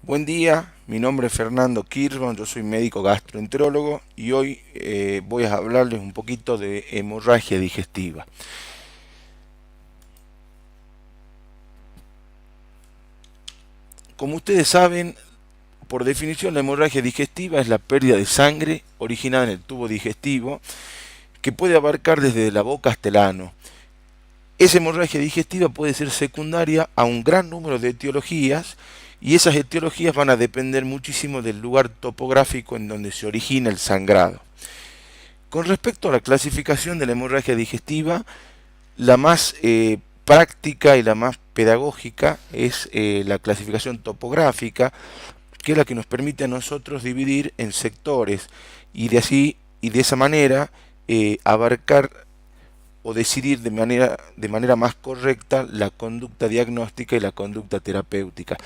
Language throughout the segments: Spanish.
Buen día, mi nombre es Fernando Kirchmann, yo soy médico gastroenterólogo y hoy voy a hablarles un poquito de hemorragia digestiva. Como ustedes saben, por definición la hemorragia digestiva es la pérdida de sangre originada en el tubo digestivo que puede abarcar desde la boca hasta el ano. Esa hemorragia digestiva puede ser secundaria a un gran número de etiologías y esas etiologías van a depender muchísimo del lugar topográfico en donde se origina el sangrado. Con respecto a la clasificación de la hemorragia digestiva, la más práctica y la más pedagógica es la clasificación topográfica, que es la que nos permite a nosotros dividir en sectores y de esa manera abarcar o decidir de manera más correcta la conducta diagnóstica y la conducta terapéutica.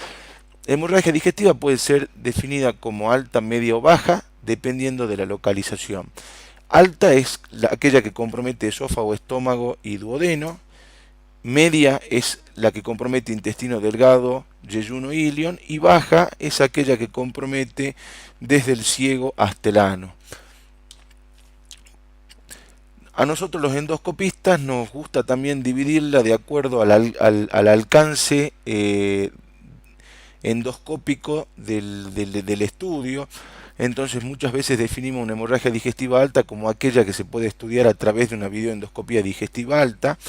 La hemorragia digestiva puede ser definida como alta, media o baja, dependiendo de la localización. Alta es aquella que compromete esófago, estómago y duodeno. Media es la que compromete intestino delgado, yeyuno, ilion. Y baja es aquella que compromete desde el ciego hasta el ano. A nosotros los endoscopistas nos gusta también dividirla de acuerdo al alcance endoscópico del estudio. Entonces muchas veces definimos una hemorragia digestiva alta como aquella que se puede estudiar a través de una videoendoscopía digestiva alta.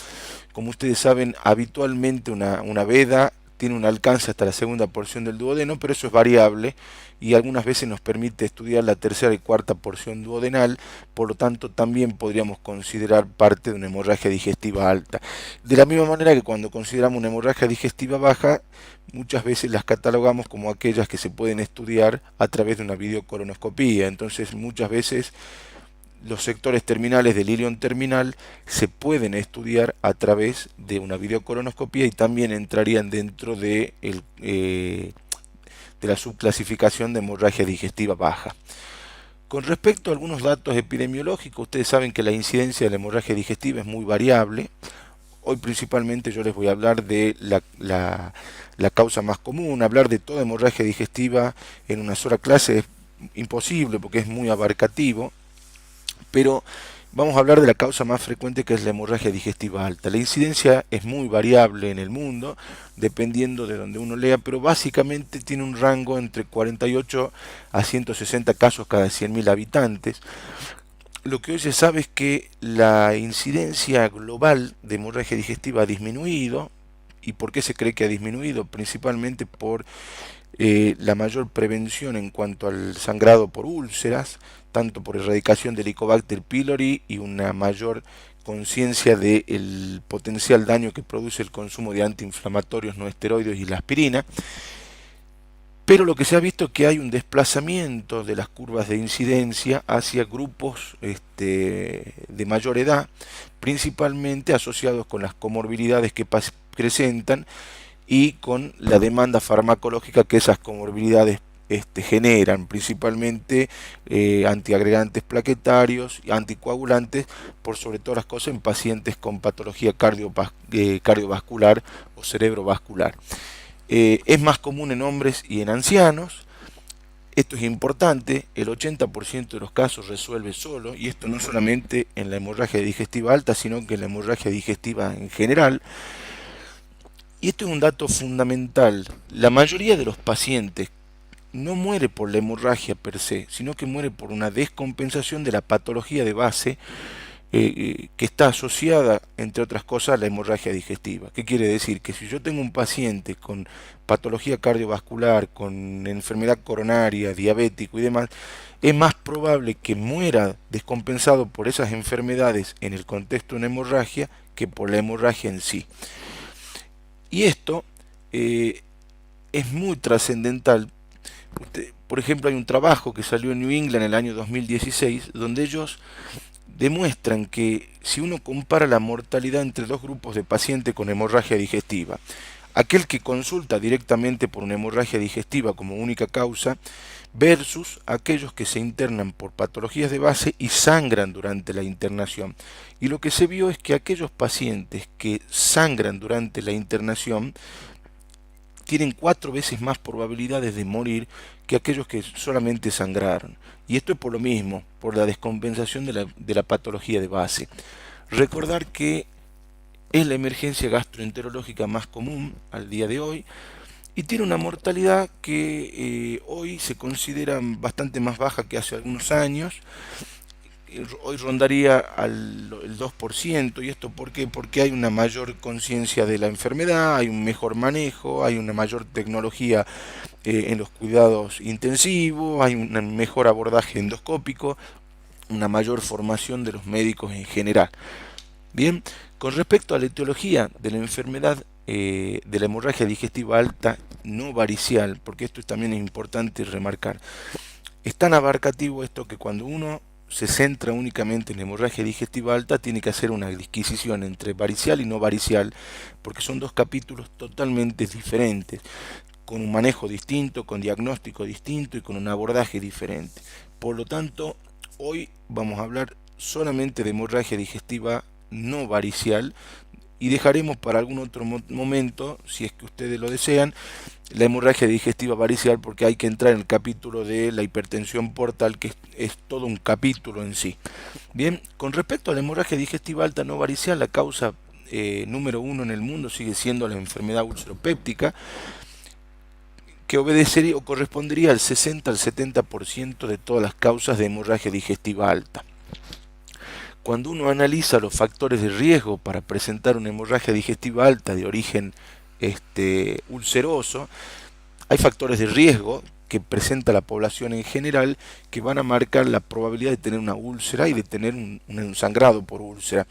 Como ustedes saben, habitualmente una veda tiene un alcance hasta la segunda porción del duodeno, pero eso es variable y algunas veces nos permite estudiar la tercera y cuarta porción duodenal, por lo tanto también podríamos considerar parte de una hemorragia digestiva alta. De la misma manera que cuando consideramos una hemorragia digestiva baja, muchas veces las catalogamos como aquellas que se pueden estudiar a través de una videocolonoscopía. Entonces muchas veces los sectores terminales del ilion terminal se pueden estudiar a través de una videocolonoscopía y también entrarían dentro de la subclasificación de hemorragia digestiva baja. Con respecto a algunos datos epidemiológicos, ustedes saben que la incidencia de la hemorragia digestiva es muy variable. Hoy principalmente yo les voy a hablar de la causa más común. Hablar de toda hemorragia digestiva en una sola clase es imposible porque es muy abarcativo, pero vamos a hablar de la causa más frecuente, que es la hemorragia digestiva alta. La incidencia es muy variable en el mundo, dependiendo de donde uno lea, pero básicamente tiene un rango entre 48 a 160 casos cada 100.000 habitantes. Lo que hoy se sabe es que la incidencia global de hemorragia digestiva ha disminuido. ¿Y por qué se cree que ha disminuido? Principalmente por la mayor prevención en cuanto al sangrado por úlceras, tanto por erradicación del Helicobacter pylori y una mayor conciencia del potencial daño que produce el consumo de antiinflamatorios no esteroides y la aspirina. Pero lo que se ha visto es que hay un desplazamiento de las curvas de incidencia hacia grupos de mayor edad, principalmente asociados con las comorbilidades que presentan y con la demanda farmacológica que esas comorbilidades generan, principalmente antiagregantes plaquetarios y anticoagulantes, por sobre todas las cosas en pacientes con patología cardiovascular o cerebrovascular. Es más común en hombres y en ancianos. Esto es importante, el 80% de los casos resuelve solo, y esto no solamente en la hemorragia digestiva alta, sino que en la hemorragia digestiva en general. Y esto es un dato fundamental. La mayoría de los pacientes no muere por la hemorragia per se, sino que muere por una descompensación de la patología de base que está asociada, entre otras cosas, a la hemorragia digestiva. ¿Qué quiere decir? Que si yo tengo un paciente con patología cardiovascular, con enfermedad coronaria, diabético y demás, es más probable que muera descompensado por esas enfermedades en el contexto de una hemorragia que por la hemorragia en sí. Y esto eh, es muy trascendental. Por ejemplo, hay un trabajo que salió en New England en el año 2016, donde ellos demuestran que si uno compara la mortalidad entre dos grupos de pacientes con hemorragia digestiva, aquel que consulta directamente por una hemorragia digestiva como única causa, versus aquellos que se internan por patologías de base y sangran durante la internación. Y lo que se vio es que aquellos pacientes que sangran durante la internación tienen 4 veces más probabilidades de morir que aquellos que solamente sangraron. Y esto es por lo mismo, por la descompensación de la patología de base. Recordar que es la emergencia gastroenterológica más común al día de hoy y tiene una mortalidad que hoy se considera bastante más baja que hace algunos años. Hoy rondaría el 2%. ¿Y esto por qué? Porque hay una mayor conciencia de la enfermedad, hay un mejor manejo, hay una mayor tecnología en los cuidados intensivos, hay un mejor abordaje endoscópico, una mayor formación de los médicos en general. Bien, con respecto a la etiología de la enfermedad de la hemorragia digestiva alta no varicial, porque esto también es importante remarcar, es tan abarcativo esto que cuando uno se centra únicamente en la hemorragia digestiva alta tiene que hacer una disquisición entre varicial y no varicial, porque son dos capítulos totalmente diferentes, con un manejo distinto, con diagnóstico distinto y con un abordaje diferente. Por lo tanto, hoy vamos a hablar solamente de hemorragia digestiva no varicial y dejaremos para algún otro momento, si es que ustedes lo desean, la hemorragia digestiva varicial, porque hay que entrar en el capítulo de la hipertensión portal, que es todo un capítulo en sí. Bien, con respecto a la hemorragia digestiva alta no varicial, la causa número 1 en el mundo sigue siendo la enfermedad ulceropéptica, que obedecería o correspondería al 60 al 70% de todas las causas de hemorragia digestiva alta. Cuando uno analiza los factores de riesgo para presentar una hemorragia digestiva alta de origen ulceroso, hay factores de riesgo que presenta la población en general que van a marcar la probabilidad de tener una úlcera y de tener un sangrado por úlcera.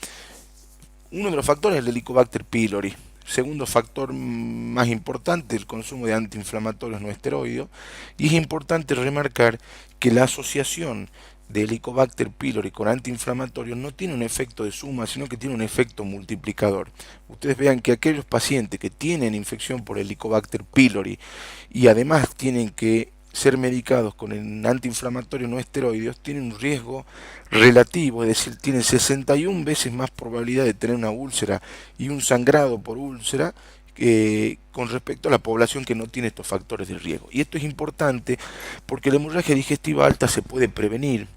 Uno de los factores es el Helicobacter pylori. Segundo factor más importante, el consumo de antiinflamatorios no esteroideos. Y es importante remarcar que la asociación de Helicobacter pylori con antiinflamatorios no tiene un efecto de suma, sino que tiene un efecto multiplicador. Ustedes vean que aquellos pacientes que tienen infección por Helicobacter pylori y además tienen que ser medicados con el antiinflamatorio no esteroideos tienen un riesgo relativo, es decir, tienen 61 veces más probabilidad de tener una úlcera y un sangrado por úlcera con respecto a la población que no tiene estos factores de riesgo. Y esto es importante porque la hemorragia digestiva alta se puede prevenir.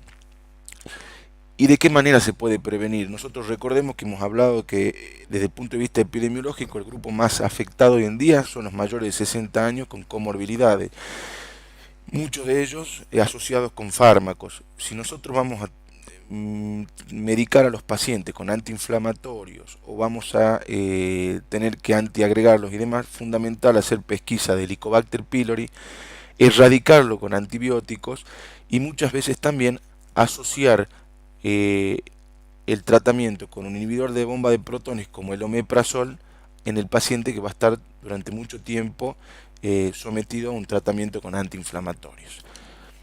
¿Y de qué manera se puede prevenir? Nosotros recordemos que hemos hablado que desde el punto de vista epidemiológico el grupo más afectado hoy en día son los mayores de 60 años con comorbilidades. Muchos de ellos asociados con fármacos. Si nosotros vamos a medicar a los pacientes con antiinflamatorios o vamos a tener que antiagregarlos y demás, fundamental hacer pesquisa de Helicobacter pylori, erradicarlo con antibióticos y muchas veces también asociar el tratamiento con un inhibidor de bomba de protones como el omeprazol en el paciente que va a estar durante mucho tiempo sometido a un tratamiento con antiinflamatorios.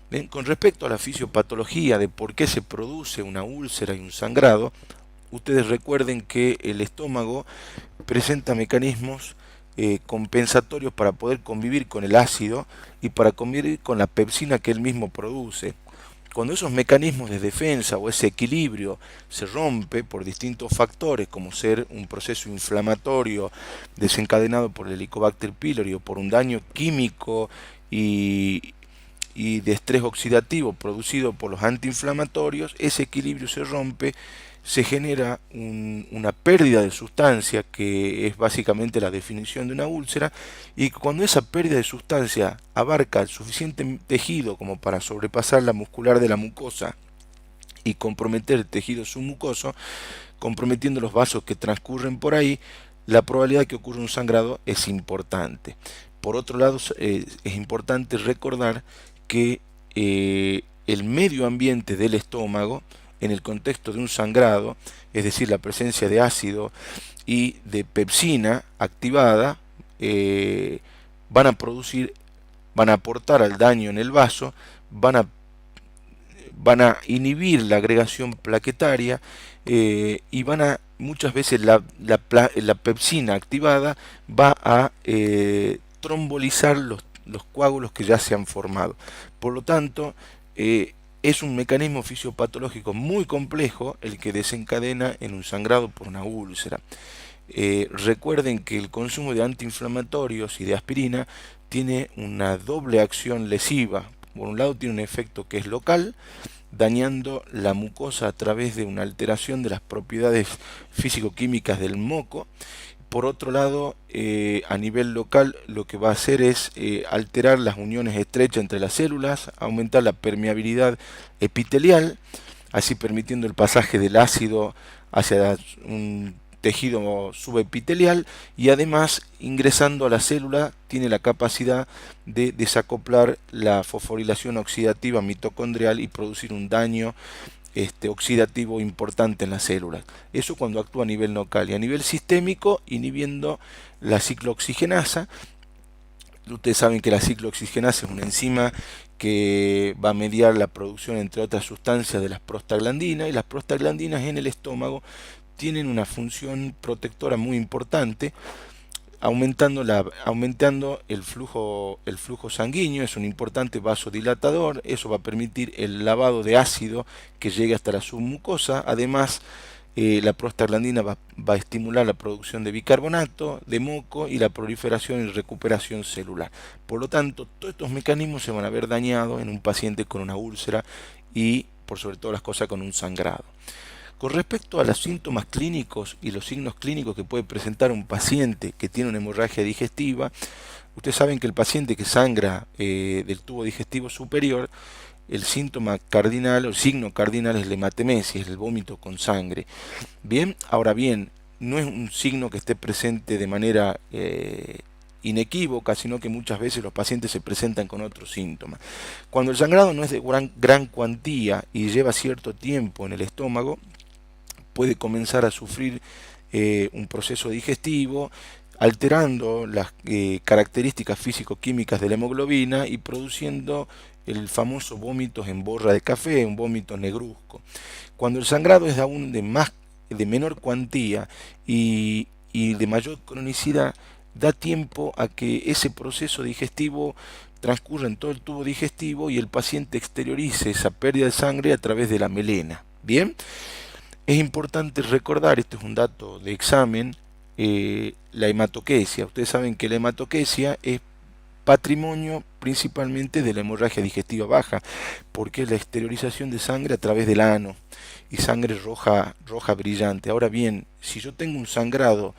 Bien, con respecto a la fisiopatología de por qué se produce una úlcera y un sangrado, ustedes recuerden que el estómago presenta mecanismos compensatorios para poder convivir con el ácido y para convivir con la pepsina que él mismo produce. Cuando esos mecanismos de defensa o ese equilibrio se rompe por distintos factores, como ser un proceso inflamatorio desencadenado por el Helicobacter pylori o por un daño químico y de estrés oxidativo producido por los antiinflamatorios, ese equilibrio se rompe, se genera una pérdida de sustancia, que es básicamente la definición de una úlcera, y cuando esa pérdida de sustancia abarca el suficiente tejido como para sobrepasar la muscular de la mucosa y comprometer el tejido submucoso, comprometiendo los vasos que transcurren por ahí, la probabilidad de que ocurra un sangrado es importante. Por otro lado, es importante recordar que el medio ambiente del estómago, en el contexto de un sangrado, es decir, la presencia de ácido y de pepsina activada, van a aportar al daño en el vaso, van a inhibir la agregación plaquetaria y muchas veces la pepsina activada va a trombolizar los coágulos que ya se han formado. Por lo tanto, es un mecanismo fisiopatológico muy complejo el que desencadena en un sangrado por una úlcera. Recuerden que el consumo de antiinflamatorios y de aspirina tiene una doble acción lesiva. Por un lado tiene un efecto que es local, dañando la mucosa a través de una alteración de las propiedades físico-químicas del moco. Por otro lado, a nivel local lo que va a hacer es alterar las uniones estrechas entre las células, aumentar la permeabilidad epitelial, así permitiendo el pasaje del ácido hacia un tejido subepitelial, y además ingresando a la célula tiene la capacidad de desacoplar la fosforilación oxidativa mitocondrial y producir un daño oxidativo importante en las células. Eso cuando actúa a nivel local, y a nivel sistémico inhibiendo la ciclooxigenasa. Ustedes saben que la ciclooxigenasa es una enzima que va a mediar la producción, entre otras sustancias, de las prostaglandinas, y las prostaglandinas en el estómago tienen una función protectora muy importante, aumentando el flujo sanguíneo. Es un importante vasodilatador. Eso va a permitir el lavado de ácido que llegue hasta la submucosa. Además, la prostaglandina va a estimular la producción de bicarbonato, de moco, y la proliferación y recuperación celular. Por lo tanto, todos estos mecanismos se van a ver dañados en un paciente con una úlcera y, por sobre todas las cosas, con un sangrado. Con respecto a los síntomas clínicos y los signos clínicos que puede presentar un paciente que tiene una hemorragia digestiva, ustedes saben que el paciente que sangra del tubo digestivo superior, el síntoma cardinal o el signo cardinal es la hematemesis, es el vómito con sangre. Bien, ahora bien, no es un signo que esté presente de manera inequívoca, sino que muchas veces los pacientes se presentan con otros síntomas. Cuando el sangrado no es de gran cuantía y lleva cierto tiempo en el estómago, puede comenzar a sufrir un proceso digestivo, alterando las características físico-químicas de la hemoglobina y produciendo el famoso vómito en borra de café, un vómito negruzco. Cuando el sangrado es aún de menor cuantía y de mayor cronicidad, da tiempo a que ese proceso digestivo transcurra en todo el tubo digestivo y el paciente exteriorice esa pérdida de sangre a través de la melena. Bien, es importante recordar, esto es un dato de examen, la hematoquesia. Ustedes saben que la hematoquesia es patrimonio principalmente de la hemorragia digestiva baja, porque es la exteriorización de sangre a través del ano, y sangre roja brillante. Ahora bien, si yo tengo un sangrado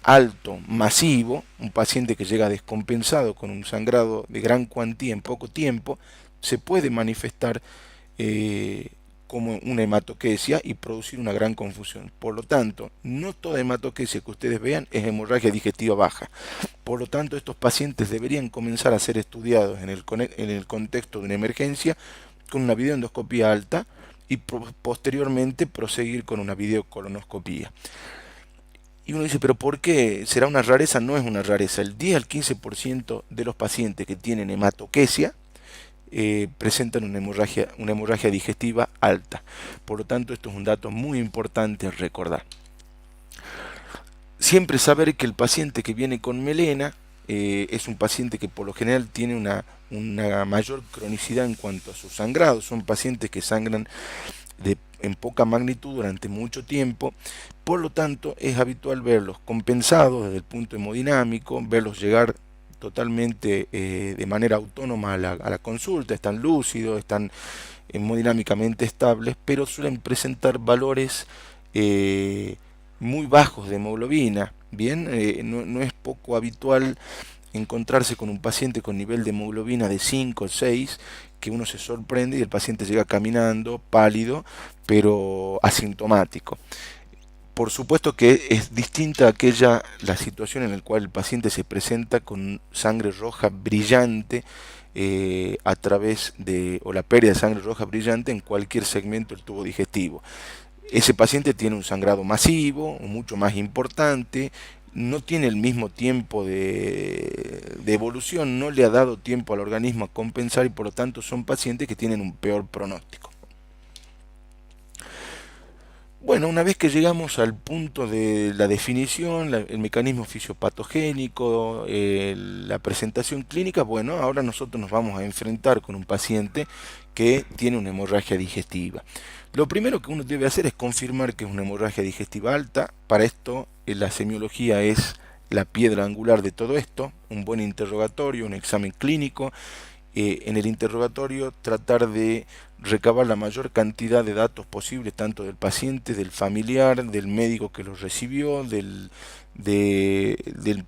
alto, masivo, un paciente que llega descompensado con un sangrado de gran cuantía en poco tiempo, se puede manifestar como una hematoquesia y producir una gran confusión. Por lo tanto, no toda hematoquesia que ustedes vean es hemorragia digestiva baja. Por lo tanto, estos pacientes deberían comenzar a ser estudiados en el contexto de una emergencia con una videoendoscopía alta y posteriormente proseguir con una videocolonoscopía. Y uno dice, pero ¿por qué? ¿Será una rareza? No es una rareza. El 10 al 15% de los pacientes que tienen hematoquesia presentan una hemorragia digestiva alta. Por lo tanto, esto es un dato muy importante a recordar. Siempre saber que el paciente que viene con melena es un paciente que por lo general tiene una mayor cronicidad en cuanto a su sangrado. Son pacientes que sangran en poca magnitud durante mucho tiempo. Por lo tanto, es habitual verlos compensados desde el punto hemodinámico, verlos llegar totalmente de manera autónoma a la consulta, están lúcidos, están hemodinámicamente estables, pero suelen presentar valores muy bajos de hemoglobina. Bien, no es poco habitual encontrarse con un paciente con nivel de hemoglobina de 5 o 6, que uno se sorprende y el paciente llega caminando, pálido, pero asintomático. Por supuesto que es distinta la situación en la cual el paciente se presenta con sangre roja brillante a través o la pérdida de sangre roja brillante en cualquier segmento del tubo digestivo. Ese paciente tiene un sangrado masivo, mucho más importante, no tiene el mismo tiempo de evolución, no le ha dado tiempo al organismo a compensar, y por lo tanto son pacientes que tienen un peor pronóstico. Bueno, una vez que llegamos al punto de la definición, el mecanismo fisiopatogénico, la presentación clínica, bueno, ahora nosotros nos vamos a enfrentar con un paciente que tiene una hemorragia digestiva. Lo primero que uno debe hacer es confirmar que es una hemorragia digestiva alta. Para esto, la semiología es la piedra angular de todo esto, un buen interrogatorio, un examen clínico. En el interrogatorio tratar de recabar la mayor cantidad de datos posible, tanto del paciente, del familiar, del médico que lo recibió, del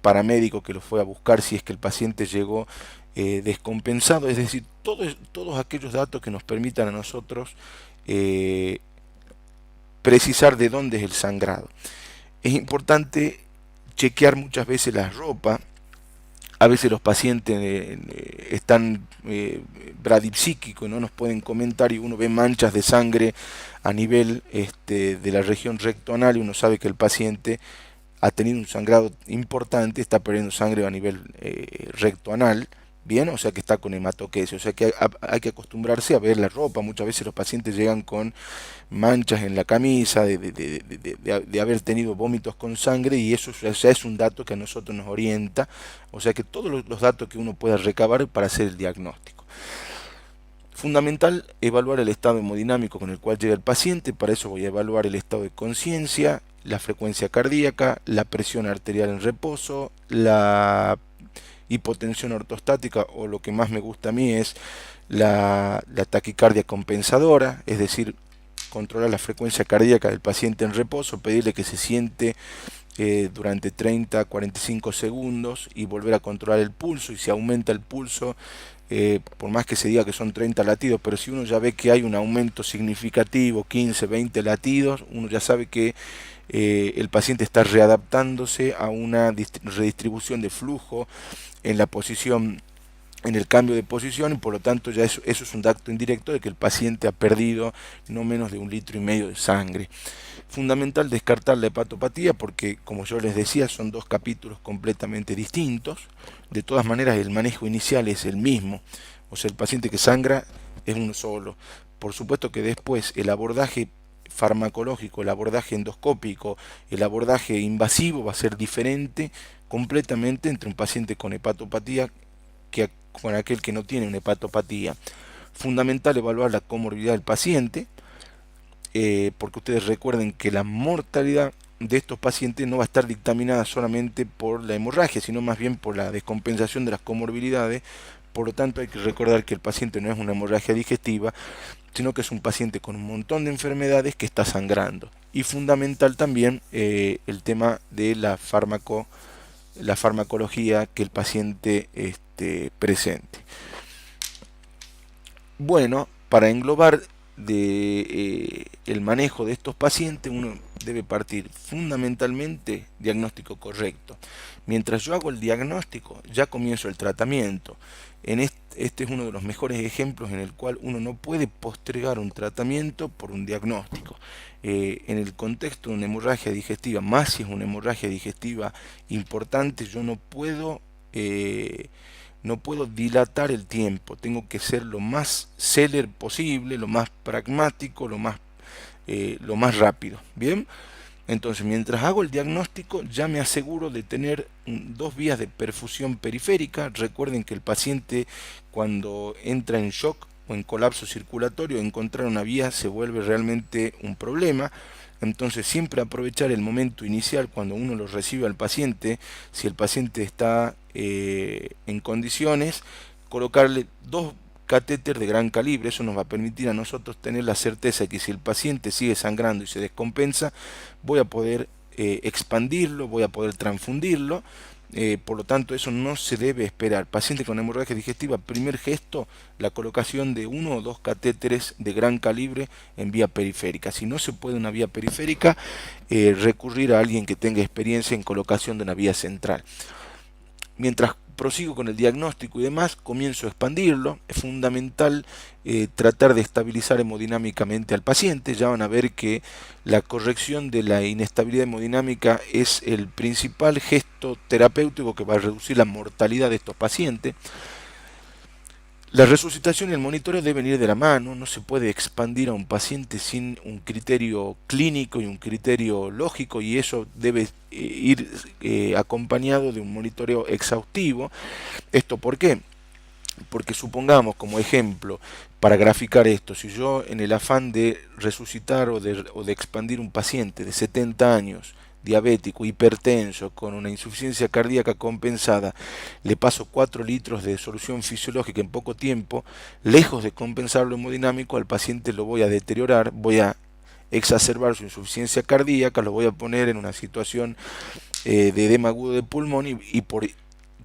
paramédico que lo fue a buscar si es que el paciente llegó descompensado, es decir, todos aquellos datos que nos permitan a nosotros eh, precisar de dónde es el sangrado. Es importante chequear muchas veces la ropa. A veces los pacientes están bradipsíquicos, no nos pueden comentar y uno ve manchas de sangre a nivel de la región rectoanal y uno sabe que el paciente ha tenido un sangrado importante, está perdiendo sangre a nivel rectoanal, bien, o sea que está con hematoquesia, o sea que hay que acostumbrarse a ver la ropa. Muchas veces los pacientes llegan con manchas en la camisa, de haber tenido vómitos con sangre, y eso ya es un dato que a nosotros nos orienta, o sea que todos los datos que uno pueda recabar para hacer el diagnóstico. Fundamental evaluar el estado hemodinámico con el cual llega el paciente. Para eso voy a evaluar el estado de conciencia, la frecuencia cardíaca, la presión arterial en reposo, la hipotensión ortostática, o lo que más me gusta a mí es la taquicardia compensadora, es decir, controlar la frecuencia cardíaca del paciente en reposo, pedirle que se siente durante 30 a 45 segundos y volver a controlar el pulso. Y si aumenta el pulso, por más que se diga que son 30 latidos, pero si uno ya ve que hay un aumento significativo, 15, 20 latidos, uno ya sabe que el paciente está readaptándose a una redistribución de flujo en la posición, en el cambio de posición, y por lo tanto ya eso es un dato indirecto de que el paciente ha perdido no menos de 1,5 litros de sangre. Fundamental descartar la hepatopatía porque, como yo les decía, son dos capítulos completamente distintos. De todas maneras, el manejo inicial es el mismo, o sea, el paciente que sangra es uno solo. Por supuesto que después el abordaje farmacológico, el abordaje endoscópico, el abordaje invasivo va a ser diferente completamente entre un paciente con hepatopatía que con aquel que no tiene una hepatopatía. Fundamental evaluar la comorbilidad del paciente, porque ustedes recuerden que la mortalidad de estos pacientes no va a estar dictaminada solamente por la hemorragia, sino más bien por la descompensación de las comorbilidades. Por lo tanto, hay que recordar que el paciente no es una hemorragia digestiva, sino que es un paciente con un montón de enfermedades que está sangrando. Y fundamental también el tema de la farmacología que el paciente presente. Bueno, para englobar el manejo de estos pacientes, uno debe partir fundamentalmente diagnóstico correcto. Mientras yo hago el diagnóstico, ya comienzo el tratamiento. Este es uno de los mejores ejemplos en el cual uno no puede postergar un tratamiento por un diagnóstico. En el contexto de una hemorragia digestiva, más si es una hemorragia digestiva importante, yo no puedo dilatar el tiempo, tengo que ser lo más célebre posible, lo más pragmático, lo más rápido. Bien, entonces mientras hago el diagnóstico ya me aseguro de tener dos vías de perfusión periférica. Recuerden que el paciente, cuando entra en shock o en colapso circulatorio, encontrar una vía se vuelve realmente un problema. Entonces siempre aprovechar el momento inicial cuando uno lo recibe al paciente, si el paciente está en condiciones, colocarle dos catéter de gran calibre. Eso nos va a permitir a nosotros tener la certeza de que si el paciente sigue sangrando y se descompensa, voy a poder expandirlo, voy a poder transfundirlo. Por lo tanto, eso no se debe esperar. Paciente con hemorragia digestiva, primer gesto, la colocación de uno o dos catéteres de gran calibre en vía periférica. Si no se puede una vía periférica, recurrir a alguien que tenga experiencia en colocación de una vía central. Mientras prosigo con el diagnóstico y demás, comienzo a expandirlo. Es fundamental tratar de estabilizar hemodinámicamente al paciente. Ya van a ver que la corrección de la inestabilidad hemodinámica es el principal gesto terapéutico que va a reducir la mortalidad de estos pacientes. La resucitación y el monitoreo deben ir de la mano, no se puede expandir a un paciente sin un criterio clínico y un criterio lógico, y eso debe ir acompañado de un monitoreo exhaustivo. ¿Esto por qué? Porque supongamos, como ejemplo, para graficar esto, si yo en el afán de resucitar o de expandir un paciente de 70 años, diabético, hipertenso, con una insuficiencia cardíaca compensada, le paso 4 litros de solución fisiológica en poco tiempo, lejos de compensar lo hemodinámico, al paciente lo voy a deteriorar, voy a exacerbar su insuficiencia cardíaca, lo voy a poner en una situación de edema agudo de pulmón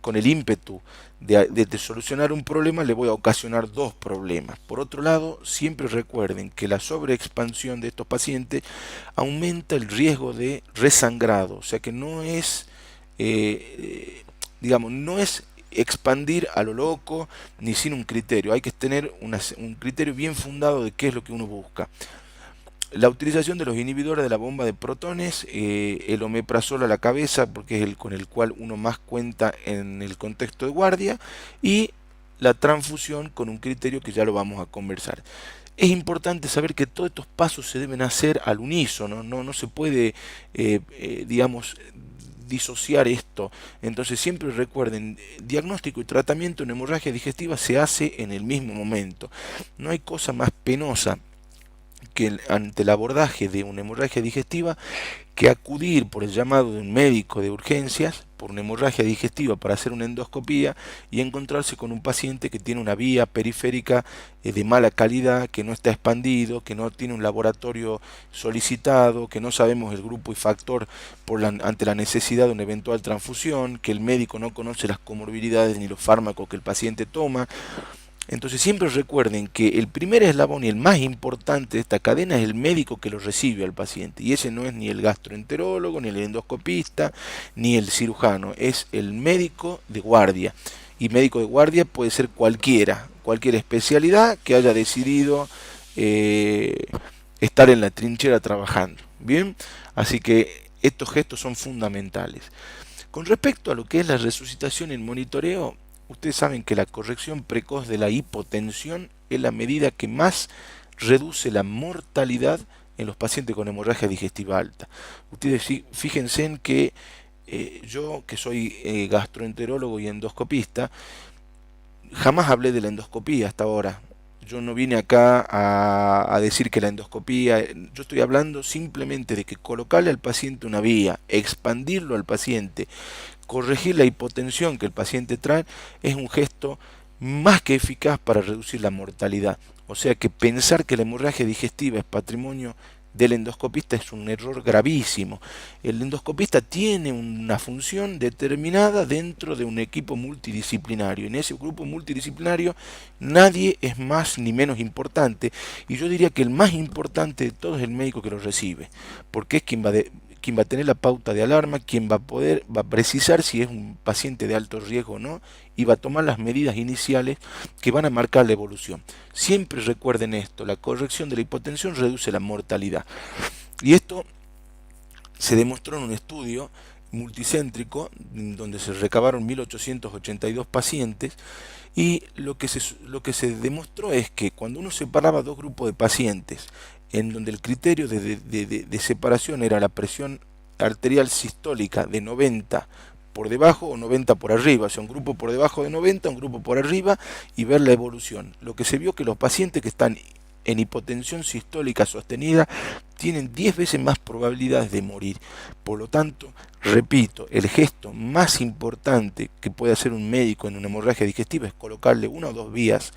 con el ímpetu de solucionar un problema le voy a ocasionar dos problemas. Por otro lado, siempre recuerden que la sobreexpansión de estos pacientes aumenta el riesgo de resangrado, o sea que no es, digamos, no es expandir a lo loco ni sin un criterio, hay que tener un criterio bien fundado de qué es lo que uno busca. La utilización de los inhibidores de la bomba de protones, el omeprazol a la cabeza, porque es el con el cual uno más cuenta en el contexto de guardia, y la transfusión con un criterio que ya lo vamos a conversar. Es importante saber que todos estos pasos se deben hacer al unísono, no se puede, digamos, disociar esto. Entonces siempre recuerden, diagnóstico y tratamiento en hemorragia digestiva se hace en el mismo momento. No hay cosa más penosa que ante el abordaje de una hemorragia digestiva que acudir por el llamado de un médico de urgencias por una hemorragia digestiva para hacer una endoscopía y encontrarse con un paciente que tiene una vía periférica de mala calidad, que no está expandido, que no tiene un laboratorio solicitado, que no sabemos el grupo y factor ante la necesidad de una eventual transfusión, que el médico no conoce las comorbilidades ni los fármacos que el paciente toma. Entonces siempre recuerden que el primer eslabón y el más importante de esta cadena es el médico que lo recibe al paciente. Y ese no es ni el gastroenterólogo, ni el endoscopista, ni el cirujano. Es el médico de guardia. Y médico de guardia puede ser cualquier especialidad que haya decidido estar en la trinchera trabajando. Bien, así que estos gestos son fundamentales. Con respecto a lo que es la resucitación y el monitoreo, ustedes saben que la corrección precoz de la hipotensión es la medida que más reduce la mortalidad en los pacientes con hemorragia digestiva alta. Ustedes fíjense en que yo, que soy gastroenterólogo y endoscopista, jamás hablé de la endoscopía hasta ahora. Yo no vine acá a decir que la endoscopía, yo estoy hablando simplemente de que colocarle al paciente una vía, expandirlo al paciente, corregir la hipotensión que el paciente trae, es un gesto más que eficaz para reducir la mortalidad. O sea que pensar que la hemorragia digestiva es patrimonio del endoscopista es un error gravísimo. El endoscopista tiene una función determinada dentro de un equipo multidisciplinario. En ese grupo multidisciplinario nadie es más ni menos importante, y yo diría que el más importante de todos es el médico que lo recibe, porque es quien va a tener la pauta de alarma, quien va a precisar si es un paciente de alto riesgo o no, y va a tomar las medidas iniciales que van a marcar la evolución. Siempre recuerden esto, la corrección de la hipotensión reduce la mortalidad. Y esto se demostró en un estudio multicéntrico donde se recabaron 1882 pacientes, y lo que se demostró es que cuando uno separaba dos grupos de pacientes en donde el criterio de separación era la presión arterial sistólica de 90 por debajo o 90 por arriba, o sea, un grupo por debajo de 90, un grupo por arriba, y ver la evolución. Lo que se vio que los pacientes que están en hipotensión sistólica sostenida tienen 10 veces más probabilidades de morir. Por lo tanto, repito, el gesto más importante que puede hacer un médico en una hemorragia digestiva es colocarle una o dos vías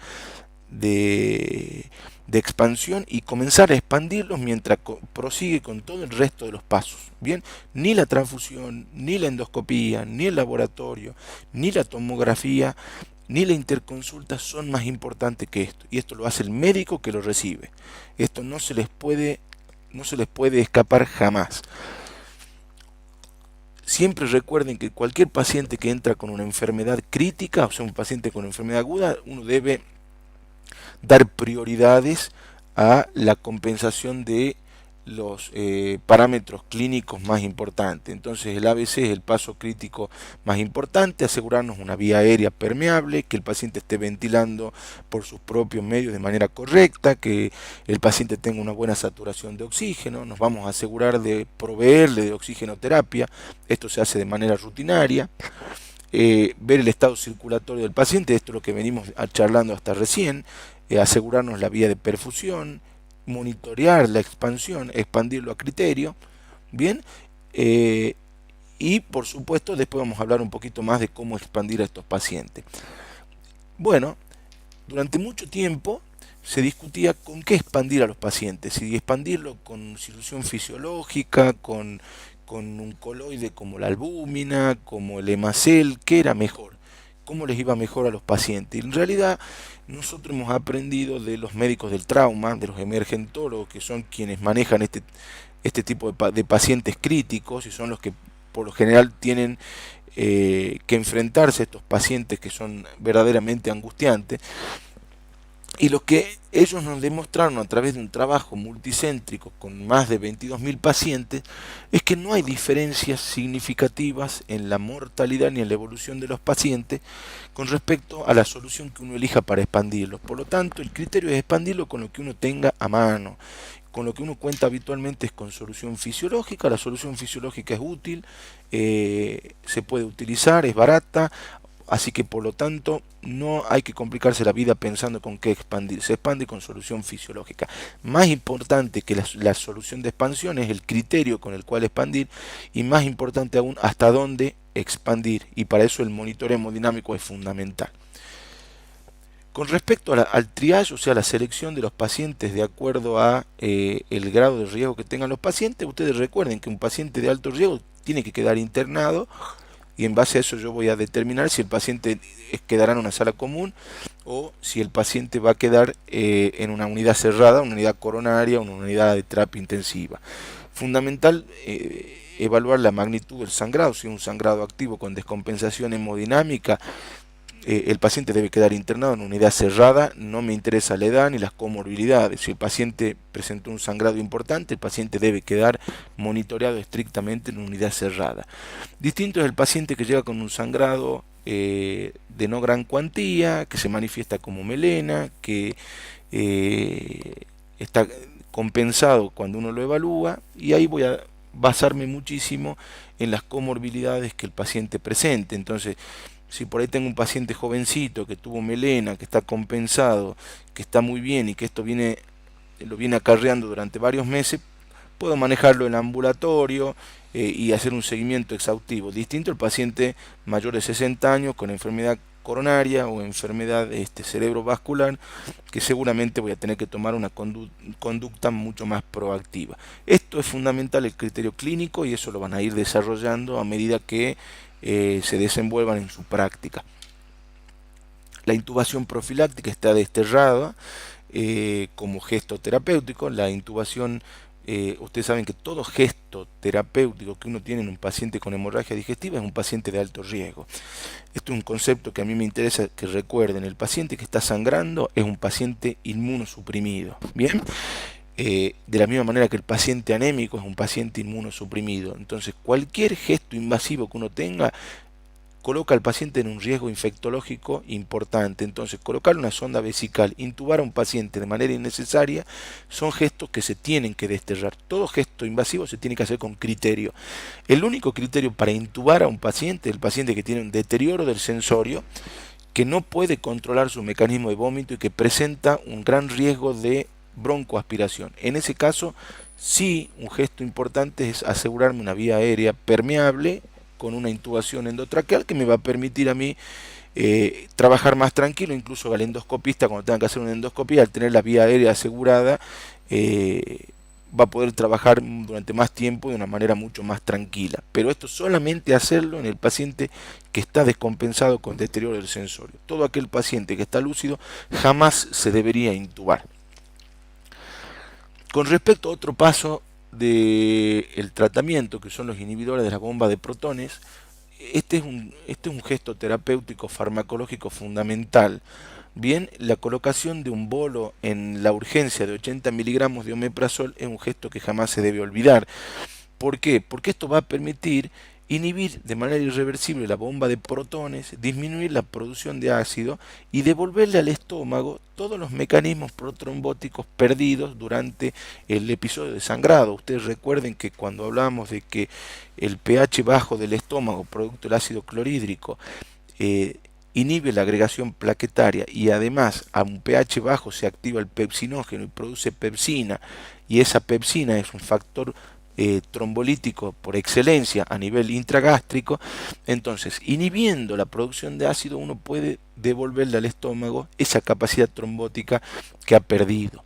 de expansión y comenzar a expandirlos mientras prosigue con todo el resto de los pasos. Bien, ni la transfusión, ni la endoscopía, ni el laboratorio, ni la tomografía, ni la interconsulta son más importantes que esto. Y esto lo hace el médico que lo recibe. Esto no se les puede escapar jamás. Siempre recuerden que cualquier paciente que entra con una enfermedad crítica, o sea, un paciente con enfermedad aguda, uno debe dar prioridades a la compensación de los parámetros clínicos más importantes. Entonces el ABC es el paso crítico más importante, asegurarnos una vía aérea permeable, que el paciente esté ventilando por sus propios medios de manera correcta, que el paciente tenga una buena saturación de oxígeno. Nos vamos a asegurar de proveerle de oxigenoterapia, esto se hace de manera rutinaria. Ver el estado circulatorio del paciente, esto es lo que venimos charlando hasta recién, asegurarnos la vía de perfusión, monitorear la expansión, expandirlo a criterio, bien, y por supuesto después vamos a hablar un poquito más de cómo expandir a estos pacientes. Bueno, durante mucho tiempo se discutía con qué expandir a los pacientes, si expandirlo con solución fisiológica, con un coloide como la albúmina, como el hemacel, qué era mejor, cómo les iba mejor a los pacientes. Y en realidad nosotros hemos aprendido de los médicos del trauma, de los emergentólogos, que son quienes manejan este tipo de pacientes críticos y son los que por lo general tienen que enfrentarse a estos pacientes que son verdaderamente angustiantes. Y lo que ellos nos demostraron a través de un trabajo multicéntrico con más de 22.000 pacientes es que no hay diferencias significativas en la mortalidad ni en la evolución de los pacientes con respecto a la solución que uno elija para expandirlos. Por lo tanto, el criterio es expandirlo con lo que uno tenga a mano. Con lo que uno cuenta habitualmente es con solución fisiológica. La solución fisiológica es útil, se puede utilizar, es barata. Así que por lo tanto no hay que complicarse la vida pensando con qué expandir, se expande con solución fisiológica. Más importante que la solución de expansión es el criterio con el cual expandir y más importante aún hasta dónde expandir, y para eso el monitoreo hemodinámico es fundamental. Con respecto al triage, o sea, la selección de los pacientes de acuerdo a el grado de riesgo que tengan los pacientes, ustedes recuerden que un paciente de alto riesgo tiene que quedar internado y en base a eso yo voy a determinar si el paciente quedará en una sala común o si el paciente va a quedar en una unidad cerrada, una unidad coronaria, una unidad de terapia intensiva. Fundamental evaluar la magnitud del sangrado, si es un sangrado activo con descompensación hemodinámica. El paciente debe quedar internado en una unidad cerrada, no me interesa la edad ni las comorbilidades. Si el paciente presentó un sangrado importante, el paciente debe quedar monitoreado estrictamente en una unidad cerrada. Distinto es el paciente que llega con un sangrado de no gran cuantía, que se manifiesta como melena, que está compensado cuando uno lo evalúa, y ahí voy a basarme muchísimo en las comorbilidades que el paciente presente. Entonces, si por ahí tengo un paciente jovencito que tuvo melena, que está compensado, que está muy bien y que esto lo viene acarreando durante varios meses, puedo manejarlo en ambulatorio y hacer un seguimiento exhaustivo. Distinto el paciente mayor de 60 años con enfermedad coronaria o enfermedad cerebrovascular, que seguramente voy a tener que tomar una conducta mucho más proactiva. Esto es fundamental, el criterio clínico, y eso lo van a ir desarrollando a medida que se desenvuelvan en su práctica. La intubación profiláctica está desterrada como gesto terapéutico. La intubación, ustedes saben que todo gesto terapéutico que uno tiene en un paciente con hemorragia digestiva es un paciente de alto riesgo. Esto es un concepto que a mí me interesa que recuerden. El paciente que está sangrando es un paciente inmunosuprimido. Bien. De la misma manera que el paciente anémico es un paciente inmunosuprimido. Entonces, cualquier gesto invasivo que uno tenga coloca al paciente en un riesgo infectológico importante. Entonces, colocar una sonda vesical, intubar a un paciente de manera innecesaria, son gestos que se tienen que desterrar. Todo gesto invasivo se tiene que hacer con criterio. El único criterio para intubar a un paciente es el paciente que tiene un deterioro del sensorio, que no puede controlar su mecanismo de vómito y que presenta un gran riesgo de broncoaspiración. En ese caso, sí, un gesto importante es asegurarme una vía aérea permeable con una intubación endotraqueal que me va a permitir a mí trabajar más tranquilo. Incluso al endoscopista, cuando tenga que hacer una endoscopia, al tener la vía aérea asegurada, va a poder trabajar durante más tiempo de una manera mucho más tranquila. Pero esto solamente hacerlo en el paciente que está descompensado con deterioro del sensorio. Todo aquel paciente que está lúcido jamás se debería intubar. Con respecto a otro paso del tratamiento, que son los inhibidores de la bomba de protones, este es un gesto terapéutico farmacológico fundamental. Bien, la colocación de un bolo en la urgencia de 80 miligramos de omeprazol es un gesto que jamás se debe olvidar. ¿Por qué? Porque esto va a permitir inhibir de manera irreversible la bomba de protones, disminuir la producción de ácido y devolverle al estómago todos los mecanismos protrombóticos perdidos durante el episodio de sangrado. Ustedes recuerden que cuando hablamos de que el pH bajo del estómago, producto del ácido clorhídrico, eh, inhibe la agregación plaquetaria y además a un pH bajo se activa el pepsinógeno y produce pepsina, y esa pepsina es un factor trombolítico por excelencia a nivel intragástrico. Entonces, inhibiendo la producción de ácido, uno puede devolverle al estómago esa capacidad trombótica que ha perdido.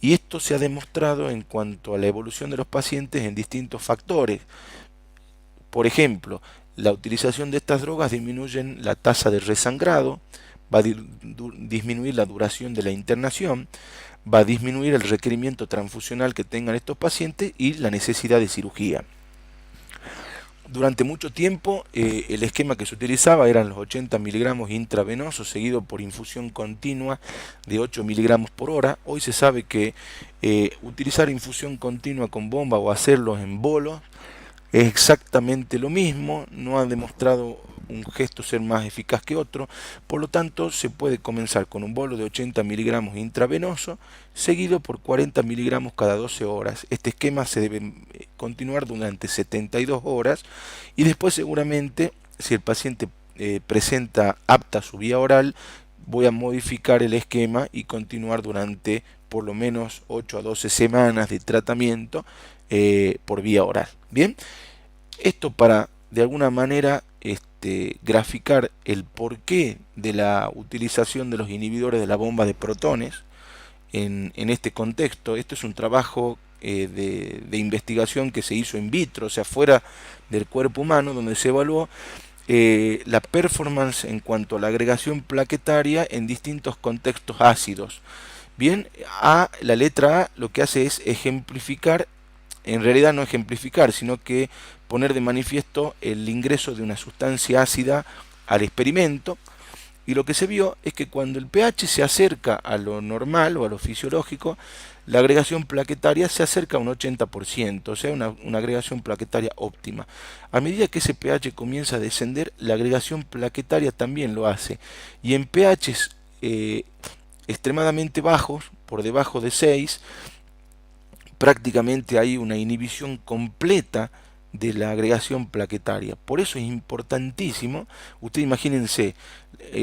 Y esto se ha demostrado en cuanto a la evolución de los pacientes en distintos factores. Por ejemplo, la utilización de estas drogas disminuyen la tasa de resangrado, va a disminuir la duración de la internación, va a disminuir el requerimiento transfusional que tengan estos pacientes y la necesidad de cirugía. Durante mucho tiempo el esquema que se utilizaba eran los 80 miligramos intravenosos seguido por infusión continua de 8 miligramos por hora. Hoy se sabe que utilizar infusión continua con bomba o hacerlo en bolos es exactamente lo mismo, no ha demostrado un gesto ser más eficaz que otro, por lo tanto se puede comenzar con un bolo de 80 miligramos intravenoso, seguido por 40 miligramos cada 12 horas. Este esquema se debe continuar durante 72 horas y después seguramente, si el paciente presenta apta su vía oral, voy a modificar el esquema y continuar durante por lo menos 8 a 12 semanas de tratamiento por vía oral. Bien, esto para de alguna manera graficar el porqué de la utilización de los inhibidores de la bomba de protones en este contexto. Esto es un trabajo de investigación que se hizo in vitro, o sea, fuera del cuerpo humano, donde se evaluó la performance en cuanto a la agregación plaquetaria en distintos contextos ácidos. Bien, la letra A lo que hace es ejemplificar, en realidad no ejemplificar, sino que poner de manifiesto el ingreso de una sustancia ácida al experimento, y lo que se vio es que cuando el pH se acerca a lo normal o a lo fisiológico, la agregación plaquetaria se acerca a un 80%, o sea, una agregación plaquetaria óptima. A medida que ese pH comienza a descender, la agregación plaquetaria también lo hace, y en pHs extremadamente bajos, por debajo de 6, prácticamente hay una inhibición completa de la agregación plaquetaria. Por eso es importantísimo, ustedes imagínense